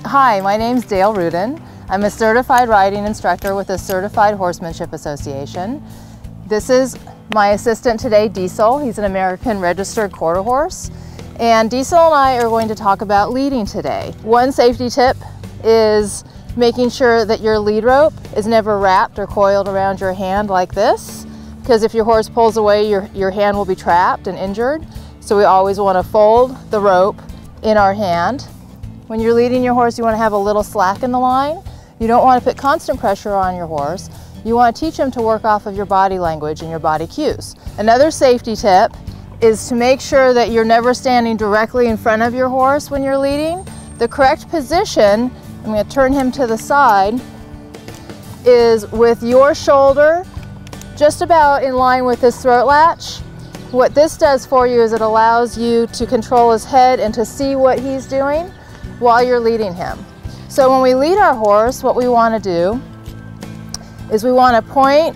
Hi, my name's Dale Rudin. I'm a certified riding instructor with the Certified Horsemanship Association. This is my assistant today, Diesel. He's an American registered quarter horse. And Diesel and I are going to talk about leading today. One safety tip is making sure that your lead rope is never wrapped or coiled around your hand like this, because if your horse pulls away, your hand will be trapped and injured. So we always want to fold the rope in our hand. When you're leading your horse, you want to have a little slack in the line. You don't want to put constant pressure on your horse. You want to teach him to work off of your body language and your body cues. Another safety tip is to make sure that you're never standing directly in front of your horse when you're leading. The correct position, I'm going to turn him to the side, is with your shoulder just about in line with his throat latch. What this does for you is it allows you to control his head and to see what he's doing while you're leading him. So when we lead our horse, what we want to do is we want to point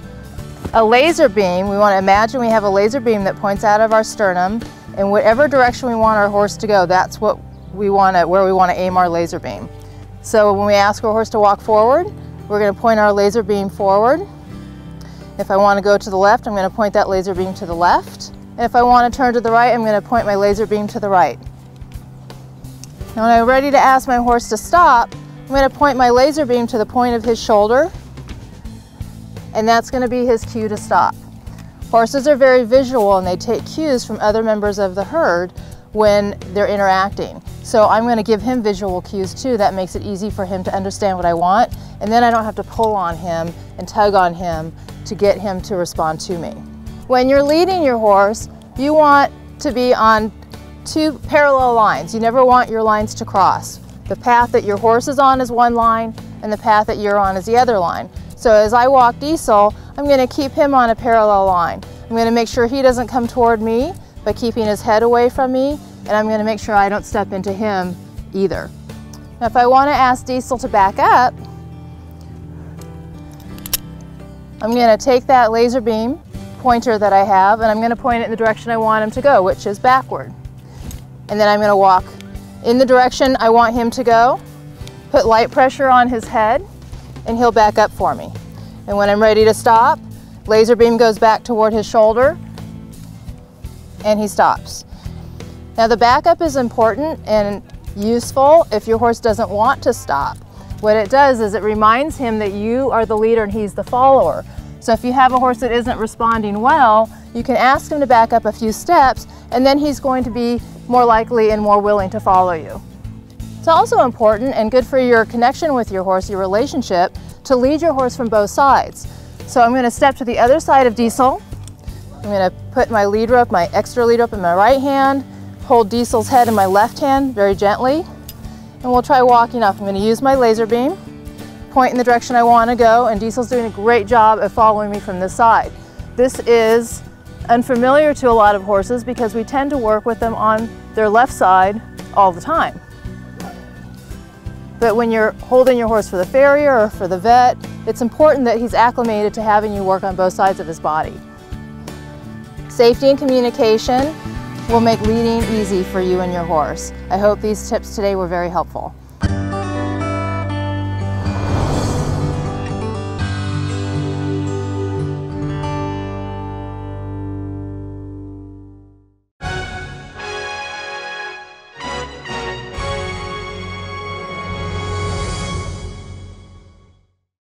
a laser beam. We want to imagine we have a laser beam that points out of our sternum, and whatever direction we want our horse to go, that's what we want to, where we want to aim our laser beam. So when we ask our horse to walk forward, we're going to point our laser beam forward. If I want to go to the left, I'm going to point that laser beam to the left. And if I want to turn to the right, I'm going to point my laser beam to the right. Now when I'm ready to ask my horse to stop, I'm going to point my laser beam to the point of his shoulder, and that's going to be his cue to stop. Horses are very visual and they take cues from other members of the herd when they're interacting. So I'm going to give him visual cues too. That makes it easy for him to understand what I want, and then I don't have to pull on him and tug on him to get him to respond to me. When you're leading your horse, you want to be on two parallel lines. You never want your lines to cross. The path that your horse is on is one line, and the path that you're on is the other line. So as I walk Diesel, I'm going to keep him on a parallel line. I'm going to make sure he doesn't come toward me by keeping his head away from me, and I'm going to make sure I don't step into him either. Now if I want to ask Diesel to back up, I'm going to take that laser beam pointer that I have, and I'm going to point it in the direction I want him to go, which is backward. And then I'm going to walk in the direction I want him to go, put light pressure on his head, and he'll back up for me. And when I'm ready to stop, laser beam goes back toward his shoulder, and he stops. Now the backup is important and useful if your horse doesn't want to stop. What it does is it reminds him that you are the leader and he's the follower. So if you have a horse that isn't responding well, you can ask him to back up a few steps, and then he's going to be more likely and more willing to follow you. It's also important and good for your connection with your horse, your relationship, to lead your horse from both sides. So I'm going to step to the other side of Diesel. I'm going to put my lead rope, my extra lead rope in my right hand, hold Diesel's head in my left hand very gently, and we'll try walking up. I'm going to use my laser beam, point in the direction I want to go, and Diesel's doing a great job of following me from this side. This is unfamiliar to a lot of horses because we tend to work with them on their left side all the time. But when you're holding your horse for the farrier or for the vet, it's important that he's acclimated to having you work on both sides of his body. Safety and communication will make leading easy for you and your horse. I hope these tips today were very helpful.